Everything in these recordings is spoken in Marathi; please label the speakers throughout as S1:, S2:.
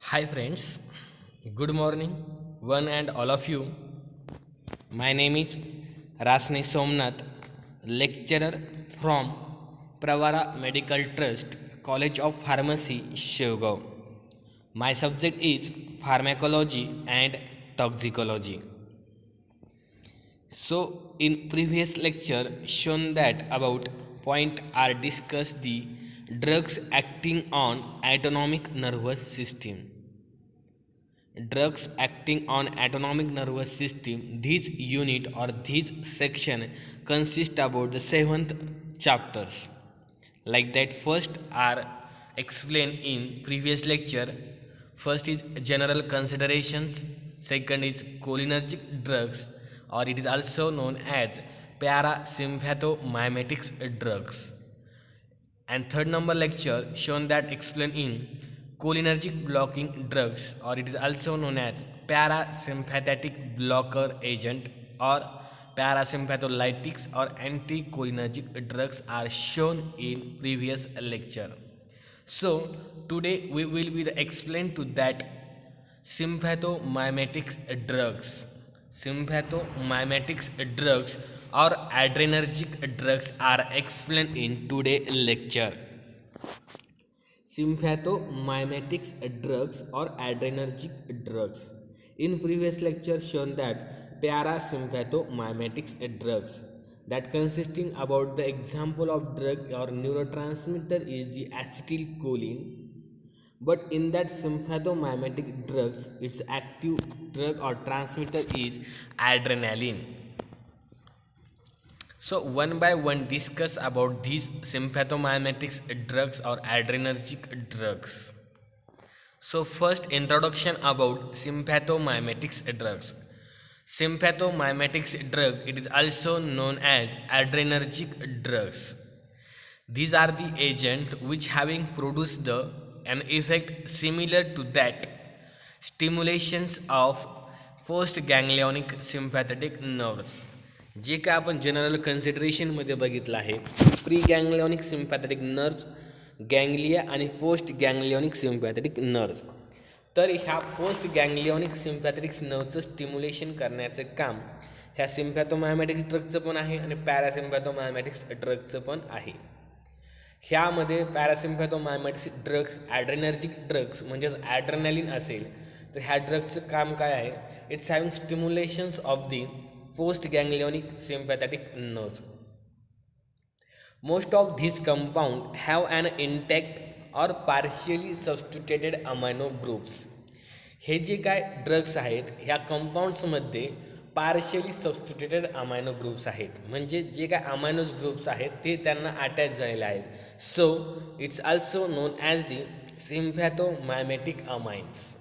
S1: Hi friends, good morning, one and all of you. My name is Rasne Somnath, lecturer from Pravara Medical Trust, College of Pharmacy, Shivgaon. My subject is pharmacology and toxicology. So, in previous lecture, shown that about point are discussed the drugs acting on autonomic nervous system. Drugs acting on autonomic nervous system, this unit or this section consists about the seventh chapters. Like that, first are explained in previous lecture. First is general considerations, second is cholinergic drugs, or it is also known as parasympathomimetics drugs, and third number lecture shown that explain in cholinergic blocking drugs, or it is also known as parasympathetic blocker agent, or parasympatholytics or anticholinergic drugs are shown in previous lecture. So today we will be explain to that sympathomimetics drugs. Sympathomimetics drugs or adrenergic drugs are explained in today's lecture. Sympathomimetics drugs or adrenergic drugs. In previous lecture shown that parasympathomimetics drugs that consisting about the example of drug or neurotransmitter is the acetylcholine, but in that sympathomimetic drugs, its active drug or transmitter is adrenaline. So one by one discuss about these sympathomimetics drugs or adrenergic drugs. So first introduction about sympathomimetics drugs. Sympathomimetics drug, it is also known as adrenergic drugs. These are the agents which having produced an effect similar to that stimulations of post ganglionic sympathetic nerves. जे काय आपण जनरल कन्सिडरेशनमध्ये बघितलं आहे, प्री गँग्लिओनिक सिम्पॅथेटिक नर्व्स, गँग्लिया आणि पोस्ट गँग्लिओनिक सिम्पॅथेटिक नर्व्स. तर ह्या पोस्ट गँग्लिओनिक सिम्पॅथेटिक नर्व्हचं स्टिम्युलेशन करण्याचं काम ह्या सिम्पॅथोमायमॅटिक्स ड्रगचं पण आहे आणि पॅरासिम्पॅथोमायमॅटिक्स ड्रगचं पण आहे. ह्यामध्ये पॅरासिम्पॅथोमायमॅटिक्स ड्रग्स ॲड्रेनर्जिक ड्रग्स म्हणजेच ॲड्रेनॅलिन असेल तर ह्या ड्रगचं काम काय आहे, it's having stimulations of the post ganglionic sympathetic nerves. Most of these compounds have an intact or partially substituted amino groups. हे जे काय ड्रग्स आहेत ह्या कंपाऊंड्समध्ये पार्शियली सबस्टिट्युटेड अमायनो ग्रुप्स आहेत, म्हणजे जे काय अमायनोज ग्रुप्स आहेत ते त्यांना अटॅच झालेले आहेत. So it's also known as the sympathomimetic amines.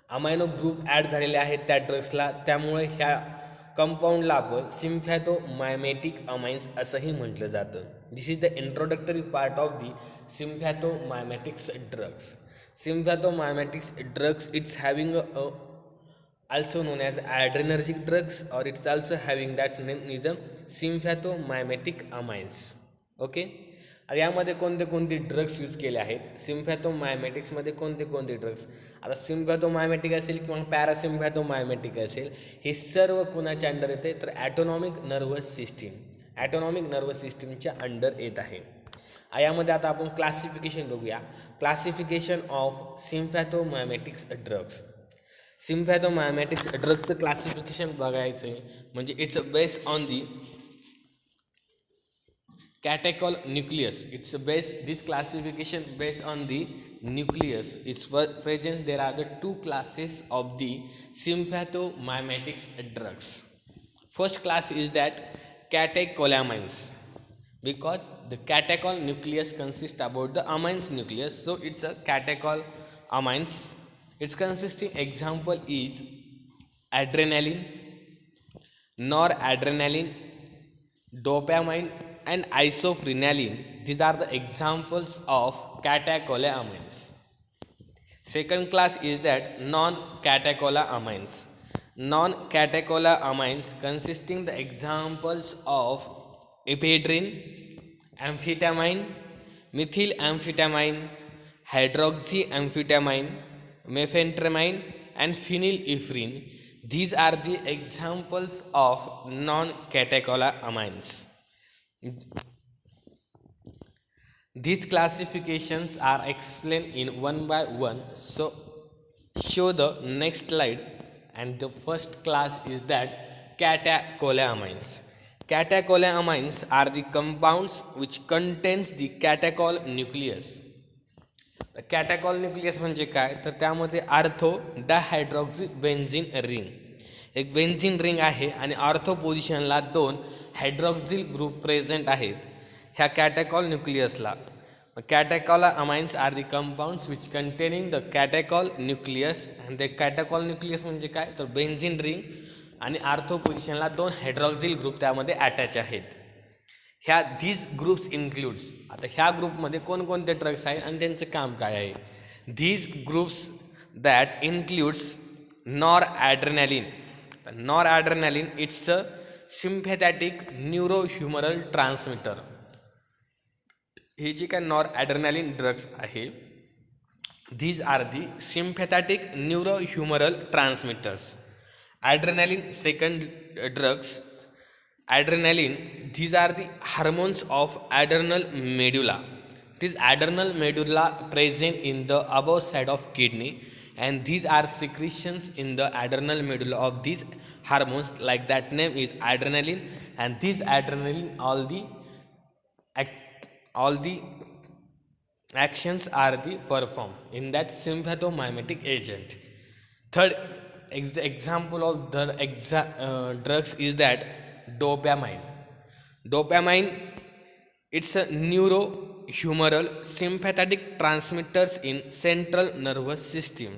S1: Amino group add झालेले आहेत त्या ड्रग्सला, त्यामुळे ह्या कंपाऊंडला आपण सिम्पॅथोमायमेटिक अमाइन्स असंही म्हटलं जातं. This is the introductory part of the sympathomimetics drugs. Sympathomimetics drugs, it's having also known as adrenergic drugs, or it's also having that name is sympathomimetic amines. Okay, यामध्ये कोणते कोणते ड्रग्स यूज केले आहेत सिम्पॅथोमायमेटिक्समध्ये, कोणते कोणते ड्रग्स. आता सिम्पॅथोमायमेटिक असेल किंवा पॅरासिम्पॅथोमायमेटिक असेल, हे सर्व कोणाच्या अंडर येते तर autonomic nervous system, autonomic nervous सिस्टीमच्या अंडर येत आहे. यामध्ये आता आपण क्लासिफिकेशन बघूया. Classification of sympathomimetics drugs. Sympathomimetics ड्रगचं क्लासिफिकेशन बघायचं आहे म्हणजे it's based on the catechol nucleus. It's based, this classification based on the nucleus. It's present there are the two classes of the sympathomimetics drugs. First class is that catecholamines, because the catechol nucleus consists about the amines nucleus, so it's a catechol amines. Its consisting example is adrenaline, noradrenaline, dopamine and isofrenalin. These are the examples of catecholamines. Second class is that non-catecholamines. Non-catecholamines consisting the examples of ephedrine, amphetamine, methylamphetamine, hydroxyamphetamine, मेफेंट्रेमाइन and phenylephrine. These are the examples of non-catecholamines. These classifications are explained in one by one. So show the next slide, and the first class is that catecholamines. Catecholamines are the compounds which contains the catechol nucleus. Catechol nucleus म्हणजे काय, तर त्यामध्ये आर्थो डायहायड्रॉक्सी बेन्झीन रिंग, एक बेन्झीन रिंग आहे आणि आर्थो पोझिशनला 2 हायड्रॉक्झिल ग्रुप प्रेझेंट आहेत ह्या कॅटॅकॉल न्यूक्लियसला. Catecholamines are the compounds which containing the catechol nucleus. आणि ते कॅटॅकॉल न्यूक्लियस म्हणजे काय, तर बेन्झीन रिंग आणि आर्थो पोझिशनला 2 हायड्रॉक्झिल ग्रुप त्यामध्ये अटॅच आहेत. ह्या धीज ग्रुप्स इन्क्लूड्स, आता ह्या ग्रुपमध्ये कोणकोणते ड्रग्स आहेत आणि त्यांचं काम काय आहे. These groups that includes nor adrenaline. Nor adrenaline it's a sympathetic neurohumoral transmitter. हे जे काय नॉर ॲड्रेनालिन ड्रग्स आहे, these are the sympathetic neurohumoral transmitters. Adrenaline second drugs. Adrenaline, these are the hormones of adrenal medulla. This adrenal medulla present in the above side of kidney, and these are secretions in the adrenal medulla of these hormones, like that name is adrenaline. And this adrenaline, all the actions are the performed in that sympathomimetic agent. Third example of the drugs is that dopamine. Dopamine, it's a neurohumoral sympathetic transmitters in central nervous system.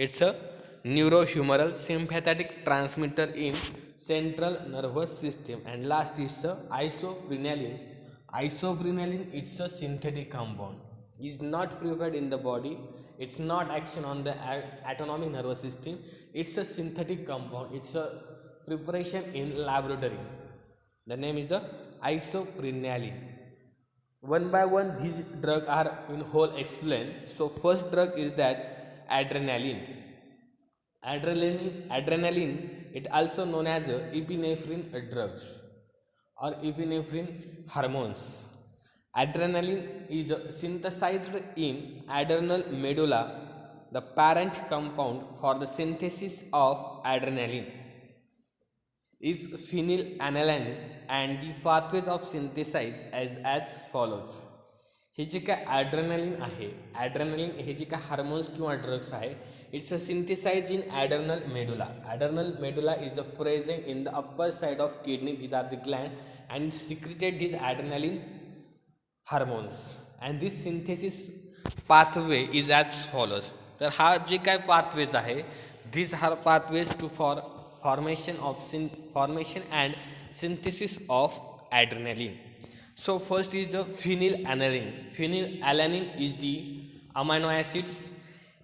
S1: It's a neurohumoral sympathetic transmitter in central nervous system. And last is the isofrenalin. Isofrenalin, it's a synthetic compound. Is not prepared in the body. It's not action on the autonomic nervous system. It's a synthetic compound. It's a preparation in laboratory. The name is the isofrenalin. One by one these drugs are in whole explained. So first drug is that adrenaline. Adrenaline, it also known as epinephrine drugs or epinephrine hormones. Adrenaline is synthesized in adrenal medulla, the parent compound for the synthesis of adrenaline is phenylalanine, and the pathways of synthesis as follows. हे जे काय ॲड्रेनालिन आहे, ॲड्रेनालिन हे जे काय हार्मोन्स किंवा ड्रग्स आहे, it's a synthesize in adrenal medulla. Adrenal medulla is the present in the upper side of kidney. These are the gland and secreted these adrenaline hormones, and this synthesis pathway is as follows. तर हा जे काय pathways आहे, these are pathways to formation and synthesis of adrenaline. So first is the phenylalanine. Phenylalanine is the amino acids,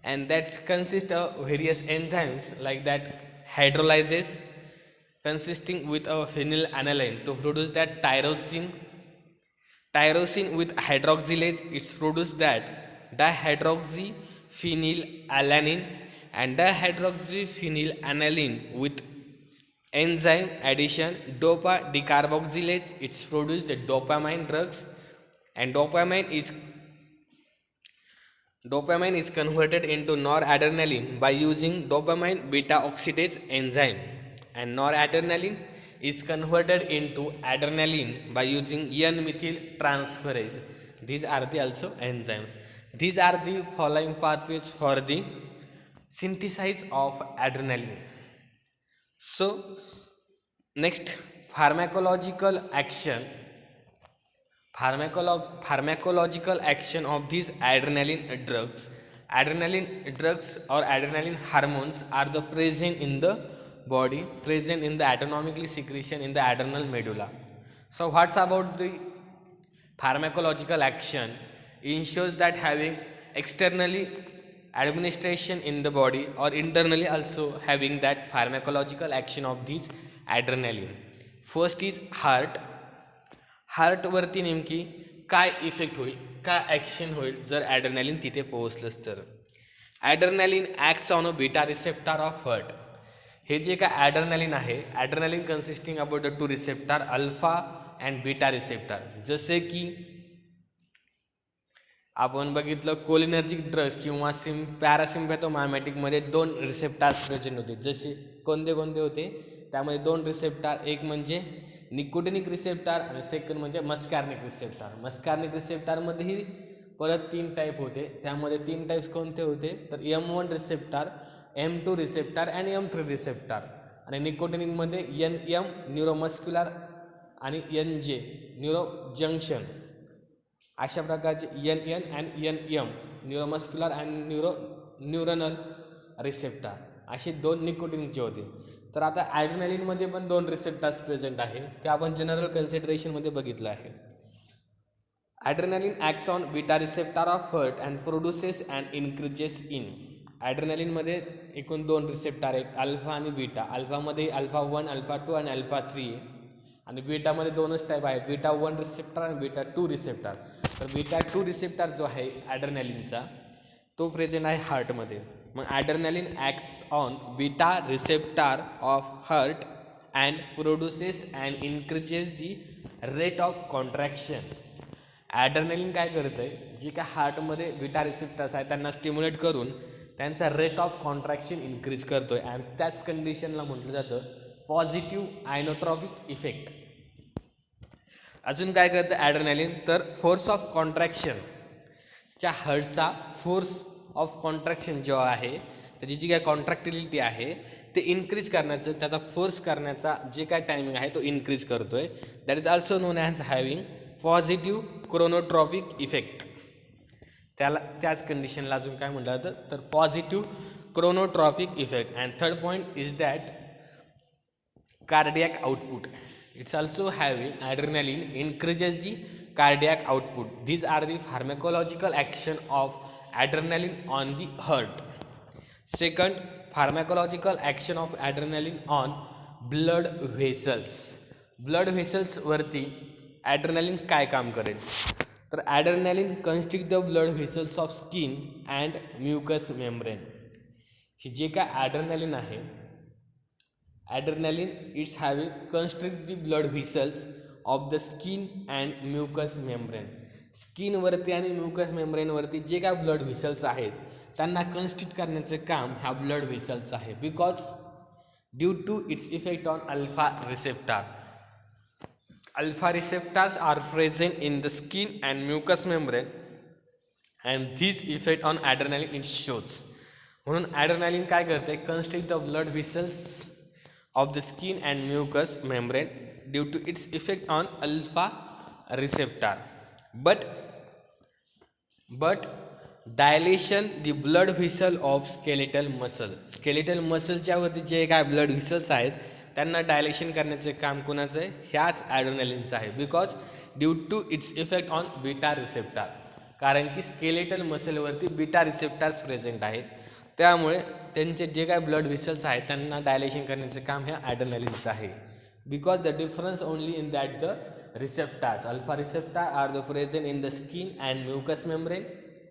S1: and that consists of various enzymes like that hydrolysis consisting with a phenylalanine to produce that tyrosine. Tyrosine with hydroxylase, it's produced that dihydroxyphenylalanine, and dihydroxyphenylalanine with enzyme addition dopa decarboxylase, it's produced the dopamine drugs. And dopamine is converted into noradrenaline by using dopamine beta oxidase enzyme, and noradrenaline is converted into adrenaline by using N-methyl transferase. These are the also enzymes. These are the following pathways for the synthesis of adrenaline. So next, pharmacological action of these adrenaline drugs. Adrenaline drugs or adrenaline hormones are the present in the body, present in the autonomically secretion in the adrenal medulla. So what's about the pharmacological action? Ensures that having externally administration in the body or internally also having that pharmacological action of these adrenaline. First is heart. हार्टवरती नेमकी काय इफेक्ट होईल, काय ॲक्शन होईल जर ॲड्रेनालिन तिथे पोहोचलंच तर. Adrenaline acts on a beta receptor of heart. हे जे काय ॲड्रेनालिन आहे, adrenaline consisting about the two receptor alpha and beta receptor. जसे की आपण बघितलं कोलिनर्जिक ड्रग्स किंवा पॅरासिम्पॅथोमायमॅटिकमध्ये 2 रिसेप्टार्स प्रेझेंट होते. जसे कोणते कोणते होते, त्यामध्ये 2 रिसेप्टार, एक म्हणजे निकोटिनिक रिसेप्टार आणि सेकंड म्हणजे मस्कार्निक रिसेप्टार. मस्कार्निक रिसेप्टारमध्येही परत 3 टाईप होते. त्यामध्ये 3 टाईप्स कोणते होते, तर M1 रिसेप्टार, M2 रिसेप्टार आणि M3 रिसेप्टार. आणि निकोटिनिकमध्ये NM न्यूरोमस्क्युलर आणि NJ न्यूरो जंक्शन, अशा प्रकारचे NN आणि NM न्यूरोमस्क्युलर आणि न्यूरनल रिसेप्टार असे 2 निकोटिनचे होते. तर आता ॲड्रेनालिनमध्ये पण 2 रिसेप्टार्स प्रेझेंट आहे, ते आपण जनरल कन्सिडरेशनमध्ये बघितलं आहे. Adrenaline acts on beta receptor of heart and produces and increases in. ॲड्रेनालिनमध्ये एकूण 2 रिसेप्टार आहेत, अल्फा आणि बीटा. अल्फामध्ये अल्फा 1, अल्फा 2 आणि अल्फा 3 आहे. आणि बीटामध्ये 2च टाईप आहेत, बीटा 1 रिसेप्टार आणि बीटा 2 रिसेप्टार. तर बीटा 2 रिसेप्टार जो आहे ॲड्रेनालिनचा, तो प्रेझेंट आहे हार्टमध्ये. मग adrenaline acts on beta receptor of heart and produces and increases the rate of contraction. Adrenaline काय करतं आहे, जे काय हार्टमध्ये बीटा रिसेप्टर्स आहेत त्यांना स्टिम्युलेट करून त्यांचा रेट ऑफ कॉन्ट्रॅक्शन इन्क्रीज करतो आहे. आणि त्याच कंडिशनला म्हटलं जातं पॉझिटिव्ह आयनोट्रॉपिक इफेक्ट. अजून काय करतं ॲड्रेनालिन, तर फोर्स ऑफ कॉन्ट्रॅक्शनच्या हार्टचा फोर्स ऑफ कॉन्ट्रॅक्शन जो आहे, त्याची जी काय कॉन्ट्रॅक्टिलिटी आहे ते इन्क्रीज करण्याचं, त्याचा फोर्स करण्याचा जे काय टायमिंग आहे तो इन्क्रीज करतो आहे. That is also known as having positive chronotropic effect. त्याच कंडिशनला अजून काय म्हटलं जातं, तर positive chronotropic effect. And third point is that cardiac output. It's also having adrenaline increases the cardiac output. These are the pharmacological action of adrenaline on the heart. Second, pharmacological action of adrenaline on blood vessels. Blood vessels वरती adrenaline काय काम करेल, तर adrenaline constrict the blood vessels of skin and mucous membrane. हे जे काय adrenaline आहे, adrenaline is having constrict the blood vessels of the skin and mucous membrane. Skin वरती आणि म्युकस मेम्ब्रेन वरती जे काय ब्लड व्हेसल्स आहेत त्यांना कन्स्ट्रिक्ट करण्याचे काम ह्या ब्लड व्हेसल्स आहे. Because due to its effect on alpha receptor. Alpha receptors are present in the skin and mucus membrane and these effect on adrenaline it shows. म्हणून ॲड्रेनालिन काय करते, constrict the blood vessels of the skin and mucous membrane due to its effect on alpha receptor, but dilation the blood vessel of skeletal muscle. skeletal muscle च्या वरती जे काय ब्लड व्हेसल्स आहेत त्यांना डायलेशन करण्याचे काम कोणाचं आहे, ह्याच ॲड्रेनालिनचं आहे. Because due to its effect on beta receptor, कारण की स्केलेटल मसलवरती बीटा रिसेप्टार्स प्रेझेंट आहेत, त्यामुळे त्यांचे जे काय ब्लड व्हेसल्स आहेत त्यांना डायलेशन करण्याचे काम ह्या ॲड्रेनालिनचं आहे. Because the difference only in that the receptors, alpha receptor are the present in the skin and mucus membrane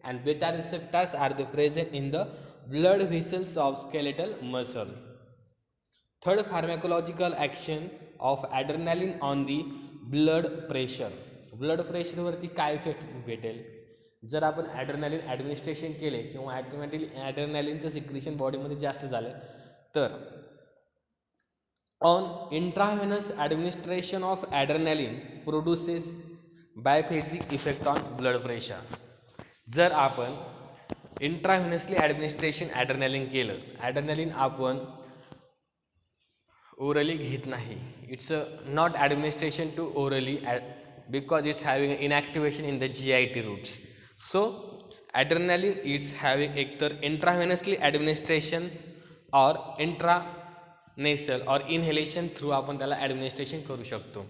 S1: and beta receptors are the present in the blood vessels of skeletal muscle. Third, pharmacological action of adrenaline on the blood pressure. Blood प्रेशरवरती काय इफेक्ट भेटेल जर आपण ॲड्रेनालिन ॲडमिनिस्ट्रेशन केले किंवा ॲड्रेनालिनचं सिक्रेशन बॉडीमध्ये जास्त झालं तर. On intravenous administration of adrenaline produces biphasic effect on blood pressure. जर आपण इंट्राव्हेनसली ॲडमिनिस्ट्रेशन ॲड्रेनालिन केलं, ॲड्रेनालिन आपण ओरली घेत नाही, it's not administration to orally because it's having inactivation in the GIT routes. So adrenaline is having either intravenously administration or intranasal or inhalation through आपण त्याला ॲडमिनिस्ट्रेशन करू शकतो.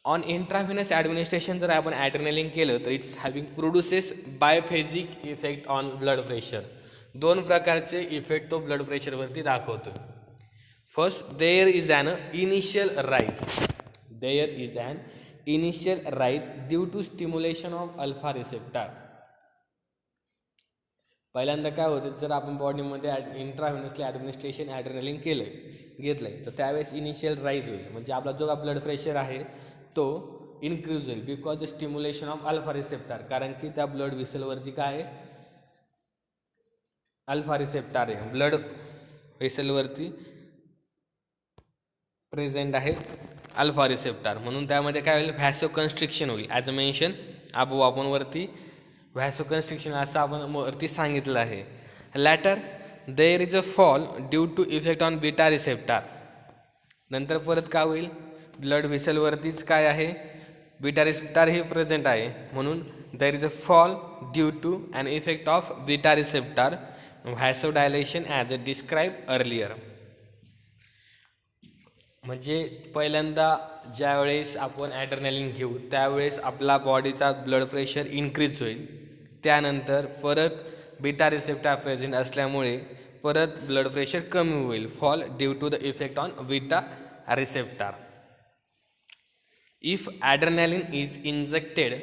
S1: ऑन इंट्राव्हेनस ॲडमिनिस्ट्रेशन जर आपण ॲड्रेनालिन केलं तर it's having produces biphasic effect on blood pressure. 2 प्रकारचे इफेक्ट तो ब्लड प्रेशरवरती दाखवतो. First, there is an initial rise due to stimulation of alpha receptor. पहिल्यांदा काय होतं, जर आपण बॉडीमध्ये इंट्राव्हेनसली ॲडमिनिस्ट्रेशन ॲड्रेनलिन घेतलं आहे तर त्यावेळेस इनिशियल राईज होईल, म्हणजे आपला जो का ब्लड प्रेशर आहे तो इन्क्रीज होईल because the stimulation of alpha receptor, कारण की त्या ब्लड व्हेसलवरती काय आहे, अल्फा रिसेप्टर आहे, ब्लड व्हेसलवरती प्रेझेंट आहे अल्फा रिसेप्टर, म्हणून त्यामध्ये काय होईल, व्हॅसोकन्स्ट्रिक्शन होईल. ॲज अ मेन्शन अबो आपण वरती व्हॅसोकन्स्ट्रिक्शन असं आपण वरती सांगितलं आहे. Later there is a fall due to effect on beta receptor, नंतर परत काय होईल, ब्लड व्हेसलवरतीच काय आहे, बीटा रिसेप्टर हे प्रेझेंट आहे, म्हणून there is a fall due to an effect of beta receptor vasodilation as a describe earlier. म्हणजे पहिल्यांदा ज्यावेळेस आपण ॲड्रेनलिन घेऊ त्यावेळेस आपला बॉडीचा ब्लड प्रेशर इन्क्रीज होईल, त्यानंतर परत बीटा रिसेप्टर प्रेझेंट असल्यामुळे परत ब्लड प्रेशर कमी होईल, fall due to the effect on beta receptor. If adrenaline is injected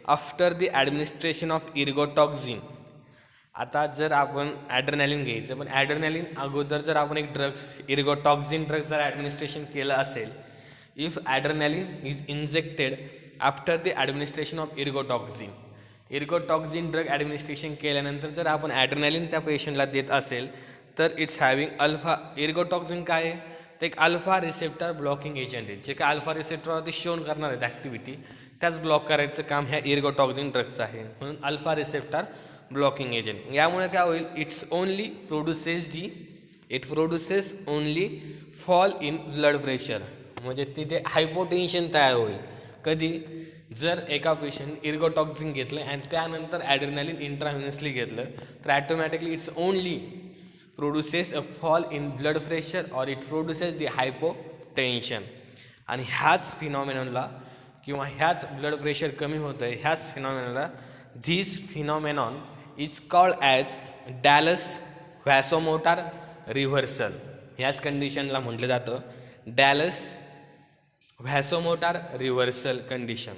S1: after the administration of ergotoxine, आता जर आपण ॲड्रेनलिन घ्यायचं पण ॲड्रेनलिन अगोदर जर आपण एक ड्रग्स इर्गोटॉक्झिन ड्रग्स जर ॲडमिनिस्ट्रेशन केलं असेल, if adrenaline is injected after the administration of ergotoxine drug administration केल्यानंतर जर आपण ॲड्रेनलिन त्या पेशंटला देत असेल तर इट्स हॅविंग अल्फा. इर्गोटॉक्झिन काय आहे, ते एक अल्फा रिसेप्टर ब्लॉकिंग एजंट आहे, जे काय अल्फा रिसेप्टरवरती शोन करणार आहेत ॲक्टिव्हिटी त्याच ब्लॉक करायचं काम ह्या इर्गोटॉक्झिन ड्रगचं आहे, म्हणून अल्फा रिसेप्टर ब्लॉकिंग एजंट. यामुळे काय होईल, it produces only fall in blood pressure, म्हणजे तिथे हायपोटेन्शन तयार होईल. कधी, जर एका पेशंट इर्गोटॉक्झिन घेतलं आणि त्यानंतर ॲड्रेनलिन इंट्राव्हेनसली घेतलं तर automatically it's only produces a fall in blood pressure और इट प्रोड्युसेस द हायपोटेन्शन. आणि ह्याच फिनॉमिनॉनला किंवा ह्याच ब्लड प्रेशर कमी होतं आहे ह्याच फिनॉमिनॉनला this phenomenon is called as Dale's vasomotor reversal. ह्याच कंडिशनला म्हटलं जातं Dale's vasomotor reversal condition.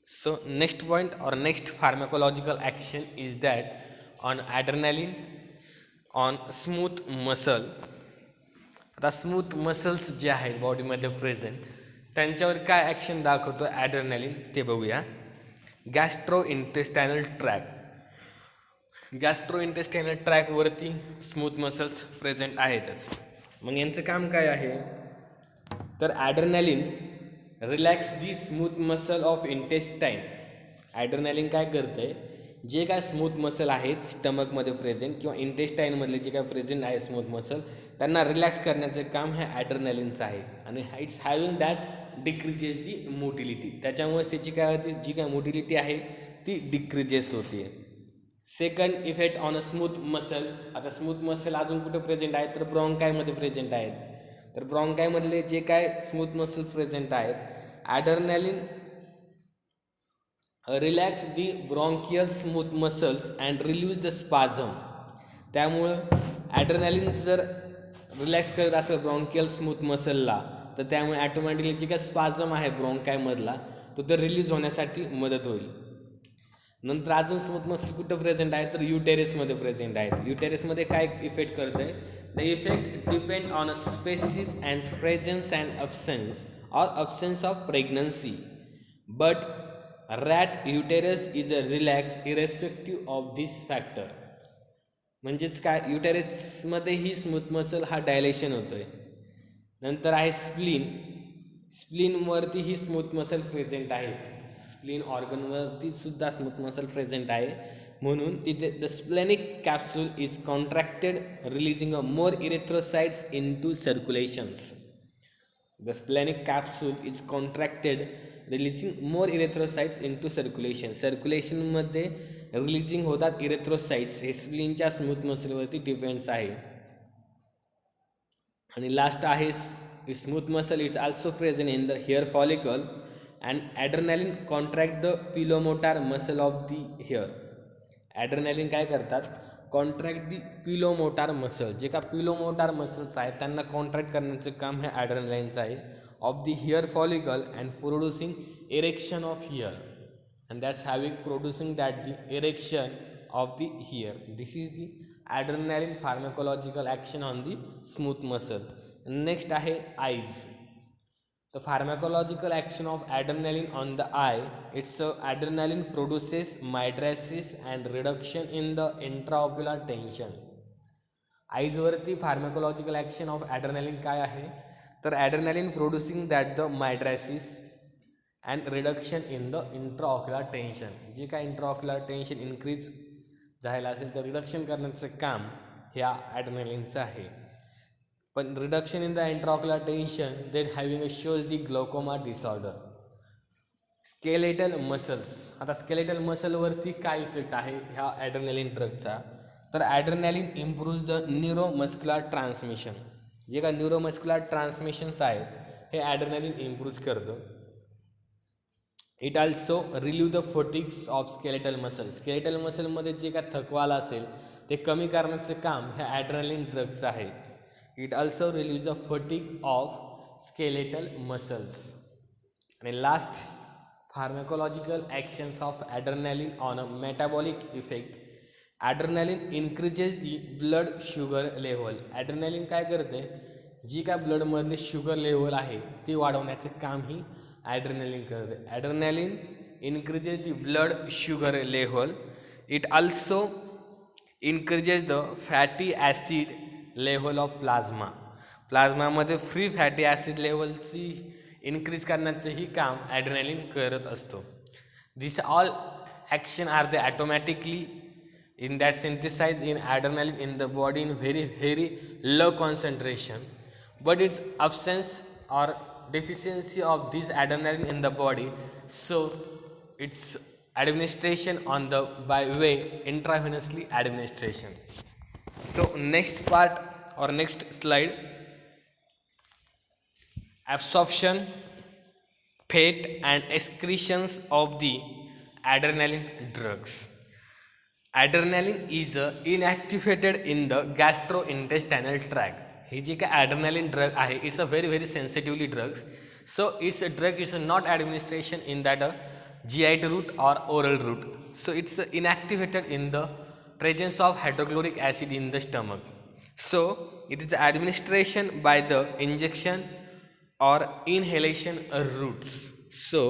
S1: So next point or next pharmacological action is that on adrenaline on smooth muscle. आता स्मूथ मसल्स जे आहेत बॉडीमध्ये प्रेझेंट त्यांच्यावर काय ॲक्शन दाखवतो ॲड्रेनलिन ते बघूया. गॅस्ट्रो इंटेस्टायनल ट्रॅकवरती स्मूथ मसल्स प्रेझेंट आहेतच. मग यांचं काम काय आहे, तर ॲड्रेनलिन relax the smooth muscle of intestine. ॲड्रेनलिन काय करतं आहे, जे काय स्मूथ मसल आहेत स्टमकमध्ये प्रेझेंट किंवा इंटेस्टाईनमधले जे काय प्रेझेंट आहे स्मूथ मसल त्यांना रिलॅक्स करण्याचं काम ह्या ॲड्रेनलिनचं आहे. आणि it's having that decreases the motility, त्याच्यामुळेच त्याची काय होती, जी काय मोटिलिटी आहे ती डिक्रीजेस होते. Second effect on a smooth muscle. आता स्मूथ मसल अजून कुठे प्रेझेंट आहेत तर ब्रॉन्कायमध्ये प्रेझेंट आहेत. तर ब्रॉन्कायमधले जे काय स्मूथ मसल्स प्रेझेंट आहेत, adrenaline relax the bronchial smooth muscles and release the spasm. त्यामुळं ॲड्रेनलिन जर रिलॅक्स करत असेल ब्रॉन्कियल स्मूथ मसलला तर त्यामुळे ॲटोमॅटिकली जे काय स्पाझम आहे ब्रॉन्कायमधला तो तर रिलीज होण्यासाठी मदत होईल. नंतर अजून स्मूथ मसल कुठं प्रेझेंट आहे तर युटेरसमध्ये प्रेझेंट आहेत. युटेरसमध्ये काय इफेक्ट करतं आहे, the effect depend on a species and presence and absence of pregnancy but rat uterus is a relax irrespective of this factor. म्हणजेच काय, युटेरसमध्ये ही स्मूथ मसल हा डायलेशन होतो आहे. नंतर आहे स्प्लीनवरती ही स्मूथ मसल प्रेझेंट आहेत. स्प्लीन ऑर्गनवरती सुद्धा स्मूथ मसल प्रेझेंट आहे, म्हणून तिथे the splenic capsule is contracted releasing a more erythrocytes in to circulations. The splenic capsule is contracted releasing more erythrocytes in to सर्क्युलेशनमध्ये रिलीजिंग होतात इरेथ्रोसाइट्स. हे स्प्लीनच्या स्मूथ मसलवरती डिपेंड्स आहे. आणि लास्ट आहे smooth muscle is also present in the hair follicle and adrenaline contract the pilomotor muscle of the hair. Adrenaline काय करतात, कॉन्ट्रॅक्ट दी पिलोमोटार मसल. जे का पिलोमोटार मसल्स आहेत त्यांना कॉन्ट्रॅक्ट करण्याचं काम हे ॲड्रेनलिनचं आहे of the hair follicle and producing erection of hair. And that's having producing that the erection of the hair. This is the adrenaline pharmacological action on the smooth muscle. Next आहे eyes. The pharmacological action of adrenaline on the eye, it's adrenaline produces mydriasis and reduction in the intraocular tension. Eyes वरती फार्मॅकोलॉजिकल ॲक्शन ऑफ ॲड्रेनालिन काय आहे तर adrenaline producing that the mydriasis and reduction in the intraocular tension. जे काय इंट्राऑक्युलर टेन्शन इन्क्रीज झालेलं असेल तर रिडक्शन करण्याचं काम ह्या ॲड्रेनालिनचं आहे. पण reduction in the intraocular tension then having a shows the glaucoma disorder. Skeletal muscles. आता स्केलेटल मसलवरती काय इफेक्ट आहे ह्या ॲड्रेनालिन ड्रगचा तर adrenaline improves the neuromuscular transmission. जे काय न्यूरोमस्क्युलर ट्रान्समिशन्स आहेत हे ॲड्रेनालिन इम्प्रूव्ह करतं. It also relieve the fatigues of skeletal muscle. Skeletal मसलमध्ये जे काय थकवाला असेल ते कमी करण्याचं काम ह्या ॲड्रेनालिन ड्रगचं आहे. It also relieve the fatigue of skeletal muscles. आणि last pharmacological actions of adrenaline on a metabolic effect. Adrenaline increases the blood sugar level. Adrenaline काय करते जी काय ब्लडमधले शुगर लेवल आहे ती वाढवण्याचं काम ही ॲड्रेनालिन करते. Adrenaline increases the blood sugar level. It also increases the fatty acid level of plasma. प्लाझ्मामध्ये फ्री फॅटी ॲसिड लेवलची इन्क्रीज करण्याचंही काम ॲड्रेनालिन करत असतो. This all action are the automatically in that synthesize in adrenaline in the body in very low concentration, but its absence or deficiency of this adrenaline in the body, so its administration on the by way intravenously administration. So next part or next slide, absorption, fat and excretions of the adrenaline drugs. Adrenaline is inactivated in the gastrointestinal tract. ही जी काय ॲड्रेनालिन ड्रग आहे it's a very sensitively drugs. So it's a drug it's not administration in that GI route और oral route. So it's inactivated in the presence of hydrochloric acid in the stomach. So it is administration by the injection और inhalation routes. So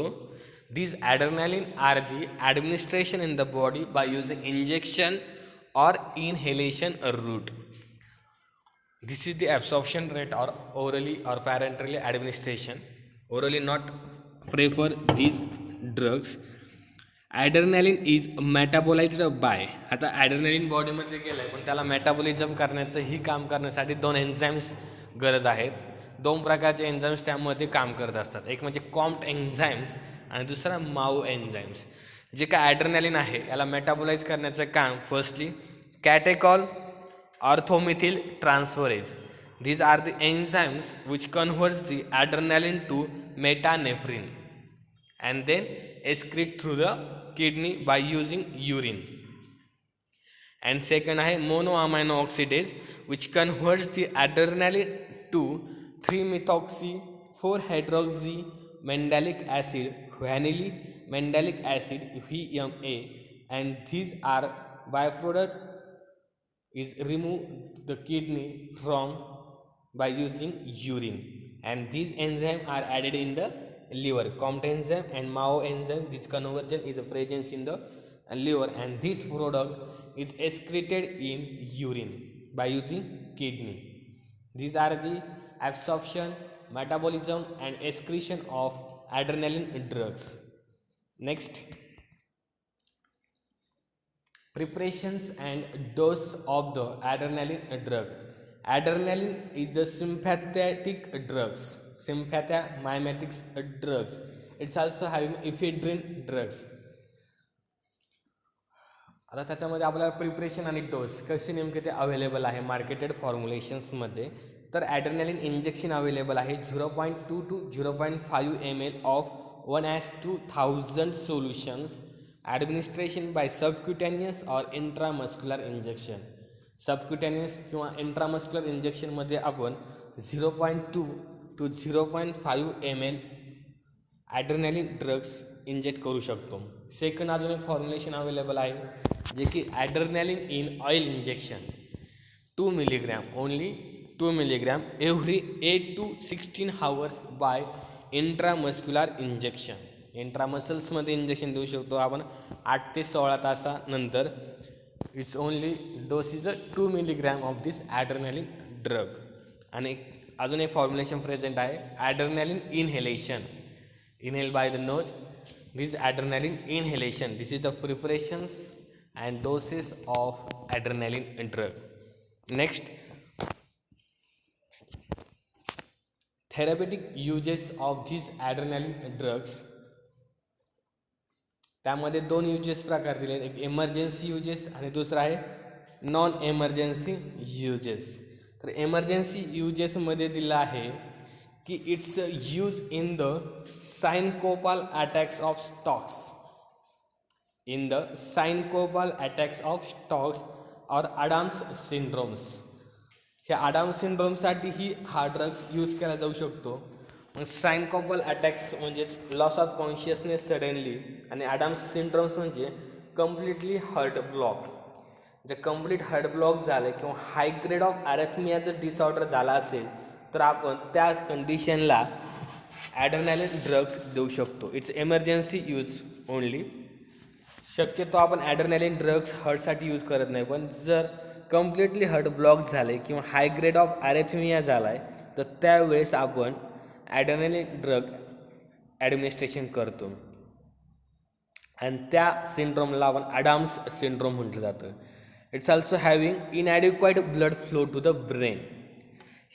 S1: these adrenaline are the administration in the body by using injection or inhalation route. This is the absorption rate or orally or parenterally administration. Orally not prefer these drugs. Adrenaline is metabolized by. आता ॲड्रेनालिन बॉडीमध्ये गेलं आहे पण त्याला मेटाबॉलिझम करण्याचं ही काम करण्यासाठी 2 एन्झाईम्स गरज आहेत. 2 प्रकारचे एन्झाईम्स त्यामध्ये काम करत असतात. एक म्हणजे कॉम्प्ट एन्झाईम्स आणि दुसरा माओ एन्झाईम्स. जे काय ॲड्रेनालिन आहे याला मेटाबोलाइज करण्याचं काम firstly catechol orthomethyl transferase. these are the enzymes which converts the adrenaline to metanephrin and then excrete through the kidney by using urine. And second आहे monoamino oxidase which converts the adrenaline to 3-methoxy 4-hydroxy mandelic acid vanillin mandelic acid VMA, and these are byproduct is remove the kidney from by using urine, and these enzymes are added in the liver. COMT enzyme and MAO enzyme, this conversion is present in the liver and this product is excreted in urine by using kidney. These are the absorption, metabolism and excretion of adrenaline drugs. Next, preparations and dose of the adrenaline drug. Adrenaline is the sympathetic drugs, sympathomimetics drugs. It's also having ephedrine drugs. आता त्याच्यामध्ये आपल्याला प्रिपरेशन आणि डोस कसे नेमके ते अवेलेबल आहे मार्केटेड फॉर्म्युलेशन्समध्ये. तर ॲड्रेनालिन इंजेक्शन अवेलेबल आहे 0.2 to 0.5 ml of 1:2000 solutions. Administration by subcutaneous और इंट्रामस्क्युलर इंजेक्शन. सबक्युटेनियस किंवा इंट्रामस्क्युलर इंजेक्शनमध्ये आपण 0.2 to 0.5 ml adrenaline drugs inject करू शकतो. सेकंड अजून एक फॉर्म्युलेशन अवेलेबल आहे जे की adrenaline in oil injection 2 milligram only 2 milligram every 8 to 16 hours by intramuscular injection. इंट्रामसल्समध्ये इंजेक्शन देऊ शकतो आपण 8 ते 16 तासानंतर. It's only dose is 2 milligram of this adrenaline drug. आणि अजून एक फॉर्म्युलेशन प्रेझेंट आहे adrenaline inhalation. Inhale by the nose. This adrenaline inhalation, this is the preparations and doses of adrenaline drug. Next, therapeutic uses of these adrenaline drugs. त्यामध्ये दोन यूजेस प्रकार दिले, एक इमर्जन्सी यूजेस आणि दुसरा आहे नॉन एमर्जन्सी यूजेस. तर एमर्जन्सी यूजेसमध्ये दिला आहे कि it's used in the syncopal attacks of stocks. In the syncopal attacks of stocks or Adams syndromes. ह्या Adams syndromeसाठी ही हा ड्रग्स यूज केला जाऊ शकतो. मग सायनकोपल अटॅक्स म्हणजे लॉस ऑफ कॉन्शियसनेस सडनली आणि Adams syndromes म्हणजे कम्प्लिटली हार्ट ब्लॉक. जर कम्प्लीट हार्ट ब्लॉक झालं किंवा हाय ग्रेड ऑफ अरेथमिया जर डिसऑर्डर झाला असेल तर आपण त्या कंडिशनला ॲड्रेनालिन ड्रग्स देऊ शकतो. It's emergency use only. शक्यतो आपण ॲड्रेनालिन ड्रग्स हार्टसाठी यूज करत नाही, पण जर कम्प्लिटली हार्ट ब्लॉक झाले किंवा हाय ग्रेड ऑफ ॲरेथमिया झाला आहे तर त्यावेळेस आपण ॲड्रेनालिन ड्रग ॲडमिनिस्ट्रेशन करतो आणि त्या सिंड्रोमला आपण अडाम्स सिंड्रोम म्हटलं जातं. It's also having inadequate blood flow to the brain.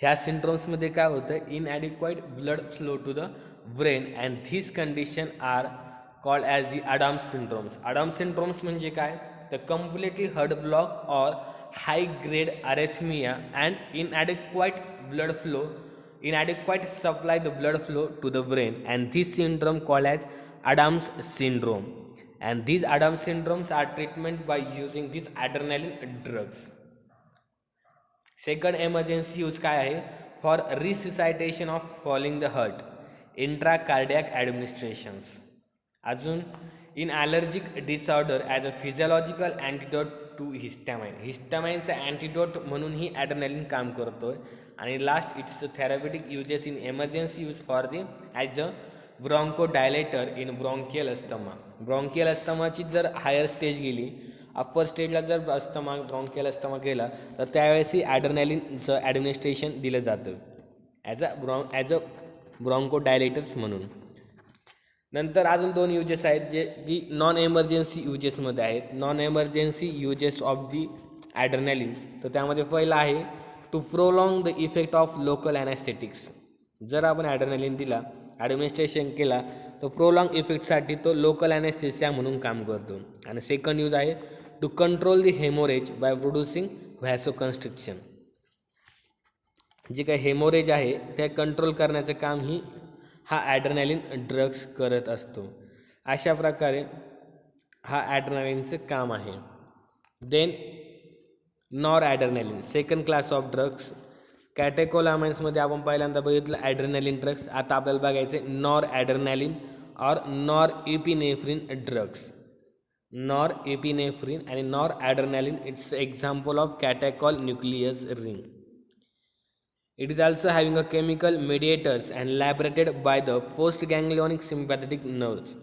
S1: ह्या सिंड्रोम्समध्ये काय होतं, inadequate blood flow to the brain and this condition are called as the Adams syndromes. Adams syndromes म्हणजे काय, the completely heart block or high grade arrhythmia and inadequate supply the blood flow to the brain, and this syndrome called as Adams syndrome. And these Adams syndromes are treatment by using these adrenaline drugs. Second emergency use काय आहे, for resuscitation of falling the heart, intracardiac administrations. अजून in allergic disorder as a physiological antidote to histamine. हिस्टॅमाइनचा अँटीडोट म्हणूनही ॲड्रेनालिन काम करतो आहे. आणि last, it's therapeutic uses in emergency use for the as a bronchodilator in bronchial asthma. Bronchial अस्थमाची जर हायर स्टेज गेली, अप्पर स्टेजला जर ब्रॉन्कियल अस्थमा गेला तर त्यावेळेसही ॲड्रेनालिनचं ॲडमिनिस्ट्रेशन दिलं जातं ॲज अ ब्रॉन्कोडायलेटर्स म्हणून. नंतर अजून दोन यूजेस आहेत जे दी नॉन एमर्जन्सी यूजेसमध्ये आहेत. Non emergency uses of the adrenaline. तर त्यामध्ये पहिला आहे to prolong the effect of local anaesthetics. जर आपण ॲड्रेनालिन दिला, ॲडमिनिस्ट्रेशन केला, तर प्रोलॉंग इफेक्टसाठी तो लोकल ॲनेस्थेसिया म्हणून काम करतो. आणि सेकंड यूज आहे to control the haemorrhage by producing vasoconstriction. जे काही हेमोरेज आहे ते कंट्रोल करण्याचं काम ही हा ॲड्रेनालिन ड्रग्स करत असतो. अशा प्रकारे हा ॲड्रेनालिनचं काम आहे. Then nor adrenaline, second class of drugs. कॅटेकोलामाइन्समध्ये आपण पहिल्यांदा बघितलं ॲड्रेनालिन ड्रग्स. आता आपल्याला बघायचे नॉर ॲड्रेनालिन और nor epinephrine drugs. Nor epinephrine आणि nor adrenaline it's example of catechol nucleus ring. It is also having a chemical mediators and liberated by the postganglionic sympathetic nerves.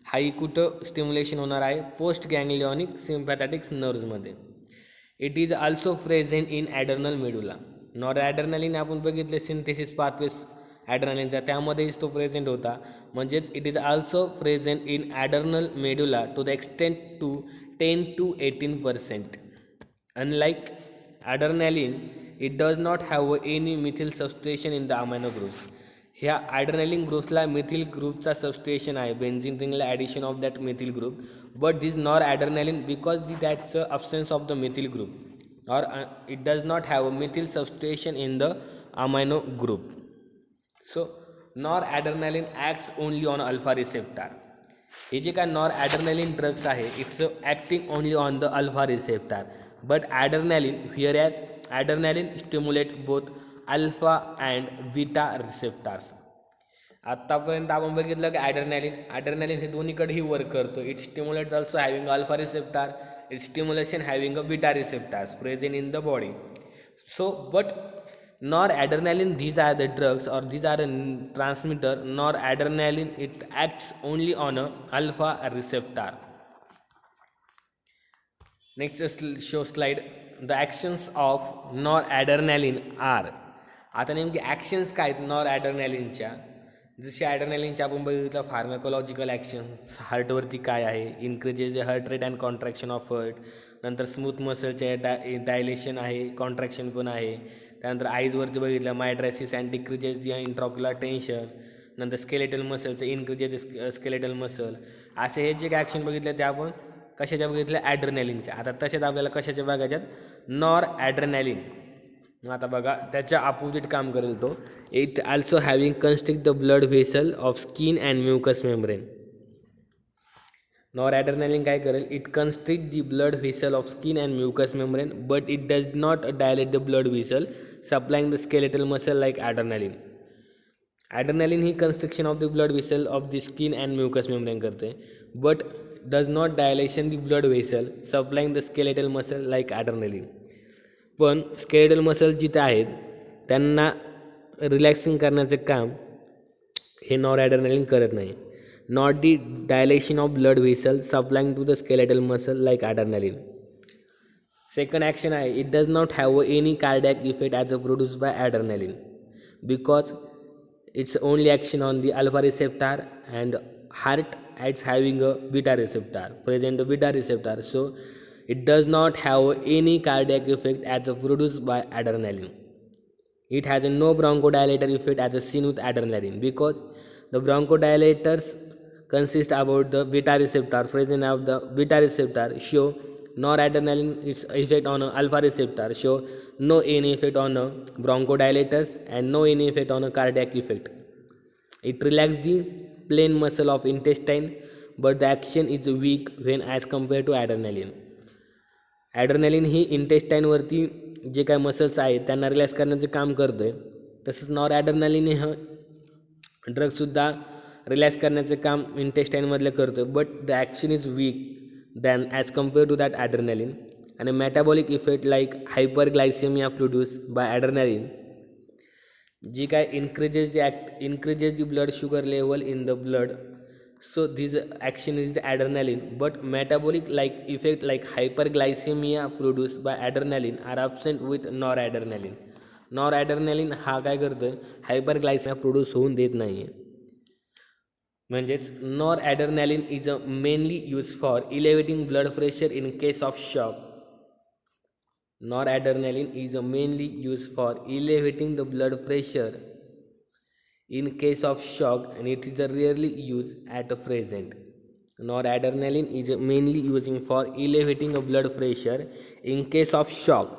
S1: हाही कुठं स्टिम्युलेशन होणार आहे, पोस्ट गँग्लिओनिक सिम्पॅथॅटिक्स नर्व्समध्ये. It is also present in adrenal medulla. Nor adrenaline आपण बघितले सिंथेसिस पाथवेस ॲड्रेनालिनचा, त्यामध्येच तो प्रेझेंट होता. म्हणजेच it is also present in adrenal medulla to the extent to 10 to 18%. Unlike adrenaline, it does not have any methyl substation in the amino groups. ह्या ॲड्रेनालिन ग्रुप्सला मिथिल ग्रुपचा सबस्टेशन आहे, बेन्झीन रिंगला addition of that methyl group. But this nor adrenaline because that's absence of the methyl group और it does not have a methyl substation in the amino group. So nor adrenaline acts only on alpha receptor. हे जे काय नॉर ॲड्रेनालिन ड्रग्स आहे, it's acting only on the alpha receptor. But adrenaline whereas adrenaline stimulate both alpha and beta receptors. आत्तापर्यंत आपण बघितलं की ॲड्रेनॅलिन हे दोन्हीकडेही वर्क करतो. It stimulates also having alpha receptor, it stimulation having a beta receptors present in the body. So but noradrenaline, these are the drugs or these are a transmitter. Noradrenaline, it acts only on a alpha receptor. Next show slide. The actions of noradrenaline are, आता नेमके ॲक्शन्स काय आहेत नॉरॲड्रेनालिनच्या. जसे ॲड्रेनालिनच्या आपण बघितलं फार्माकोलॉजिकल ॲक्शन्स, हार्टवरती काय आहे, increases the heart rate and contraction of heart. नंतर स्मूथ मसलचे डायलेशन आहे, कॉन्ट्रॅक्शन पण आहे. त्यानंतर आईजवरती बघितलं mydriasis and decreases the intraocular tension. नंतर स्केलेटल मसलचं इन्क्रीजेस स्केलेटल मसल. असे हे जे काय ॲक्शन बघितले ते आपण कशाच्या बघितलं ॲड्रेनालिनच्या. आता तसेच आपल्याला कशाच्या बघायच्यात नॉरॲड्रेनालिन. आता बघा त्याच्या अपोजिट काम करेल तो. It also having constrict the blood vessel of skin and mucus membrane. Noradrenaline काय करेल, it constrict the blood vessel of skin and mucus membrane but it does not dilate the blood vessel supplying the skeletal muscle like adrenaline. Adrenaline ही constriction of the blood vessel of the skin and mucus membrane करते but does not dilation the blood vessel supplying the skeletal muscle like adrenaline. पण स्केलेटल मसल जिथे आहेत त्यांना रिलॅक्सिंग करण्याचे काम हे नॉरॲड्रेनालिन करत नाही. Not the dilation of blood vessel supplying to the skeletal muscle like adrenaline. Second action आहे, it does not have any cardiac effect as a produce by adrenaline because it's only action on the alpha receptor and heart it's having a beta receptor present beta receptor. So it does not have any cardiac effect as produced by adrenaline. It has no bronchodilator effect as seen with adrenaline because the bronchodilators consist about the beta receptor present of the beta receptor show noradrenaline its effect on a alpha receptor show no any effect on a bronchodilators and no any effect on a cardiac effect. It relaxes the plain muscle of intestine but the action is weak when as compared to adrenaline. Adrenaline ही इंटेस्टाईनवरती जे काय मसल्स आहेत त्यांना रिलॅक्स करण्याचे काम करतो आहे. तसंच नॉरॲड्रेनालिन हा ड्रगसुद्धा रिलॅक्स करण्याचे काम इंटेस्टाईनमधले करतो आहे but the action is weak than as compare to that adrenaline. आणि metabolic effect like hyperglycaemia produce by adrenaline जी काय increases the blood sugar level in the blood. So this action is the adrenaline but metabolic like effect like hyperglycemia produced by adrenaline are absent with noradrenaline. नॉरॲड्रेनालिन हा काय करतोय, हायपरग्लायसेमिया प्रोड्यूस होऊन देत नाही आहे. म्हणजेच noradrenaline is a mainly use for elevating blood pressure in case of shock. Noradrenaline is a mainly use for elevating the blood pressure in case of shock and it is rarely used at present. Noradrenaline is mainly using for elevating a blood pressure in case of shock.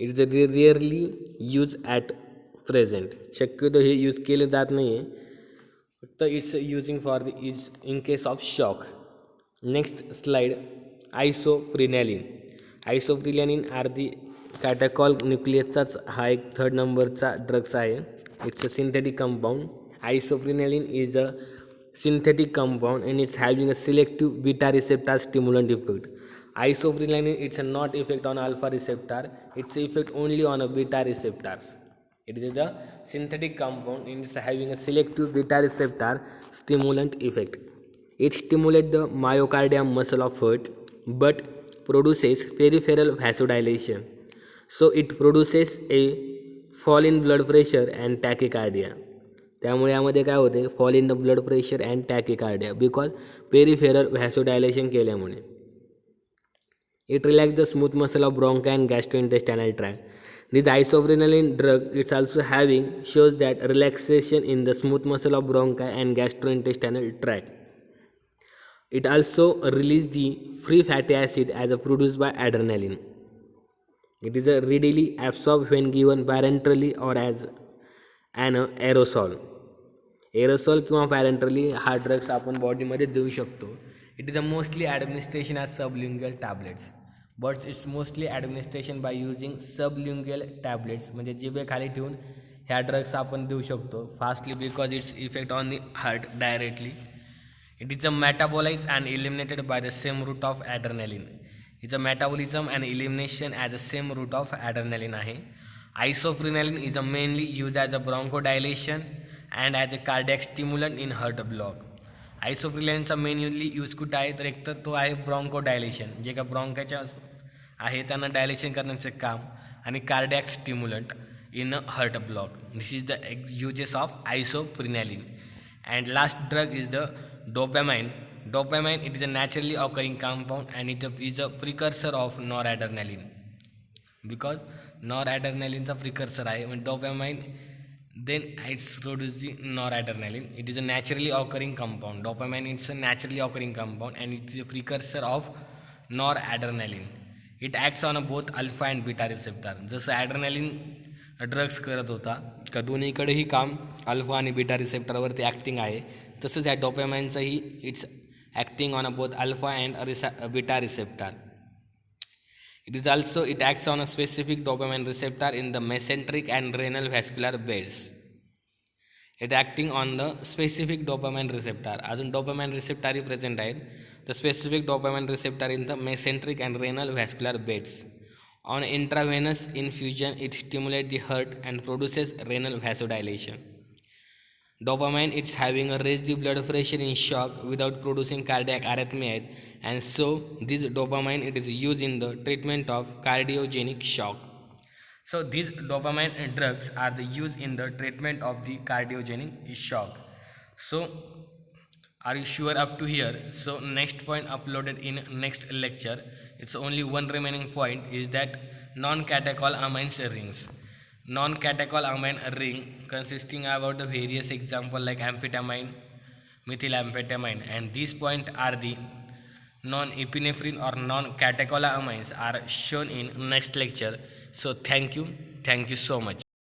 S1: It is rarely used at present. शक्यतो हे यूज केले जात नाही आहे, फक्त it's using for the is in case of shock. Next slide. Isoprenaline. Isoprenaline are the catechol न्यूक्लियसचाच हा एक 3rd नंबरचा ड्रग्स आहे. It's a synthetic compound. Isoprenaline is a synthetic compound and it's having a selective beta receptor stimulant effect. Isoprenaline it's a not effect on alpha receptor, it's effect only on a beta receptors. It is a synthetic compound and it's having a selective beta receptor stimulant effect. It stimulates the myocardium muscle of heart but produces peripheral vasodilation. So it produces a fall in blood pressure and tachycardia. त्यामुळे यामध्ये काय होते, fall in the blood pressure and tachycardia because peripheral vasodilation केल्यामुळे. It relax the smooth muscle of bronchi and gastrointestinal tract. This isoprenaline drug it's also having shows that relaxation in the smooth muscle of bronchi and gastrointestinal tract. It also release the free fatty acid as a produce by adrenaline. It is a readily absorbed when given parenterally or as an aerosol. Aerosol किंवा पॅरेंटरली हा ड्रग्स आपण बॉडीमध्ये देऊ शकतो. It is a mostly administration as sublingual tablets but it's mostly administration by using sublingual tablets. म्हणजे जिभेखाली ठेवून ह्या ड्रग्स आपण देऊ शकतो fastly because it's effect on the heart directly. It is a metabolized and eliminated by the same route of adrenaline. It's a metabolism and elimination at the same route of adrenaline आहे. Isofrenalin is a mainly used as a bronchodilation and as a cardiac stimulant in heart block. आयसोफ्रिनॅलिनचा मेनली यूज कुठं आहे तर एकतर तो आहे ब्रॉन्कोडायलेशन, जे का ब्रॉन्काच्या आहे त्यांना डायलेशन करण्याचं काम, आणि cardiac stimulant in a heart block. This is the uses of isoprenaline. And last drug is the dopamine. Dopamine, it is a naturally occurring compound and it is a precursor of noradrenaline. Because noradrenaline is a precursor आहे, when dopamine then it's producing noradrenaline. It is a naturally occurring compound. Dopamine, it's a naturally occurring compound and it is a precursor of noradrenaline. It acts on both alpha and beta receptor. जसं ॲड्रेनालिन ड्रग्स करत होता का दोन्हीकडेही काम अल्फा आणि बीटा रिसेप्टरवरती ॲक्टिंग आहे, तसंच या डोपॅमाइनचंही it's acting on both alpha and beta receptor. It acts on a specific dopamine receptor in the mesenteric and renal vascular beds. It acting on the specific dopamine receptor. अजून डोपॅमाइन रिसेप्टरही प्रेझेंट आहेत. The specific dopamine receptor in the mesenteric and renal vascular beds. On intravenous infusion, it stimulates the heart and produces renal vasodilation. Dopamine, it's having a raise the blood pressure in shock without producing cardiac arrhythmias, and so this dopamine, it is used in the treatment of cardiogenic shock. So these dopamine drugs are the used in the treatment of the cardiogenic shock. So are you sure up to here? So next point uploaded in next lecture. It's only one remaining point is that non-catecholamine rings. Non-catecholamine ring consisting about the various example like amphetamine, methylamphetamine, and these points are the non-epinephrine or non-catecholamines are shown in next lecture. So thank you so much.